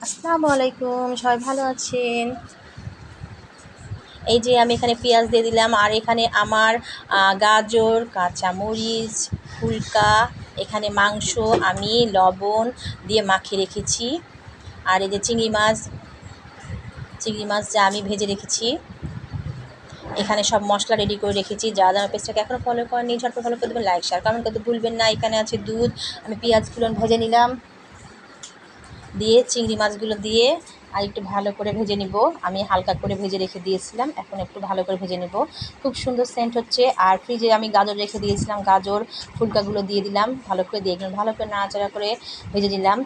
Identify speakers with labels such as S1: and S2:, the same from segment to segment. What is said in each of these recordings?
S1: আসসালামু আলাইকুম, সবাই ভালো আছেন? এই যে আমি এখানে পেঁয়াজ দিয়ে দিলাম, আর এখানে আমার গাজর, কাঁচামরিচ, ফুলকা, এখানে মাংস আমি লবণ দিয়ে মাখিয়ে রেখেছি। আর এই যে চিংড়ি মাছ যা আমি ভেজে রেখেছি, এখানে সব মশলা রেডি করে রেখেছি। যারা আমার পেজটাকে এখনও ফলো করেননি ঝটপট ফলো করে দেবেন, লাইক শেয়ার কমেন্ট করতে ভুলবেন না। এখানে আছে দুধ, আমি পেঁয়াজগুলো ভেজে নিলাম, দিয়ে চিংড়ি মাছগুলো দিয়ে আর একটু ভালো করে ভেজে নিব। আমি হালকা করে ভেজে রেখে দিয়েছিলাম, এখন একটু ভালো করে ভেজে নেব। খুব সুন্দর সেন্ট হচ্ছে। আর ফ্রিজে আমি গাজর রেখে দিয়েছিলাম, গাজর ফুলকাগুলো দিয়ে দিলাম, ভালো করে দিয়ে দিলাম, ভালো করে নাড়াচাড়া করে ভেজে দিলাম।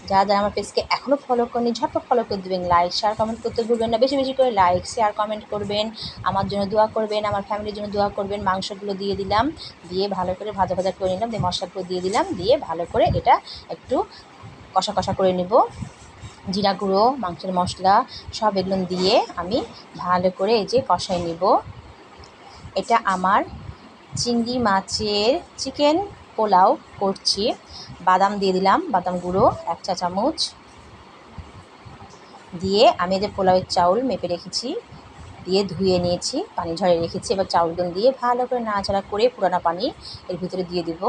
S1: যারা যারা আমার পেজকে এখনও ফলো করেনি ঝটপট ফলো করে দেবেন, লাইক শেয়ার কমেন্ট করতে ভুলবেন না। বেশি বেশি করে লাইক শেয়ার কমেন্ট করবেন, আমার জন্য দোয়া করবেন, আমার ফ্যামিলির জন্য দোয়া করবেন। মাংসগুলো দিয়ে দিলাম, দিয়ে ভালো করে ভাজা ভাজা করে নিলাম, দিয়ে মশলাগুলো দিয়ে দিলাম, দিয়ে ভালো করে এটা একটু কষা কষা করে নেব। জিরা গুঁড়ো, মাংসের মশলা সব এগুলো দিয়ে আমি ভালো করে এই যে কষাই নেব। এটা আমার চিংড়ি মাছের চিকেন পোলাও করছি। বাদাম দিয়ে দিলাম, বাদাম গুঁড়ো 1 চা চামচ দিয়ে আমি যে পোলাওয়ের চাউল মেপে রেখেছি দিয়ে ধুয়ে নিয়েছি, পানি ঝরিয়ে রেখেছি। এবার চাউলগুলো দিয়ে ভালো করে নাড়াচাড়া করে পুরানো পানি এর ভিতরে দিয়ে দিব।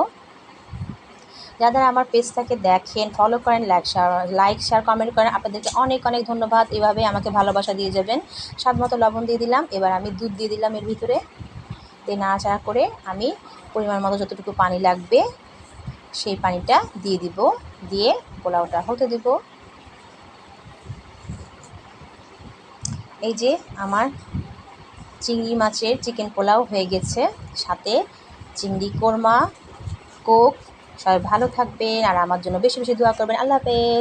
S1: যারা আমার পেজটাকে দেখেন, ফলো করেন, লাইক শেয়ার কমেন্ট করেন, আপনাদেরকে অনেক অনেক ধন্যবাদ। এভাবে আমাকে ভালোবাসা দিয়ে যাবেন। স্বাদ মতো লবণ দিয়ে দিলাম, এবার আমি দুধ দিয়ে দিলাম এর ভিতরে, দিয়ে নাড়াচাড়া করে আমি পরিমাণ মতো যতটুকু পানি লাগবে সেই পানিটা দিয়ে দিব, দিয়ে পোলাওটা হতে দিব। এই যে আমার চিংড়ি মাছের চিকেন পোলাও হয়ে গেছে, সাথে চিংড়ি কোরমা, কোক। সবাই ভালো থাকবেন আর আমার জন্য বেশি বেশি দোয়া করবেন। আল্লাহ হাফেজ।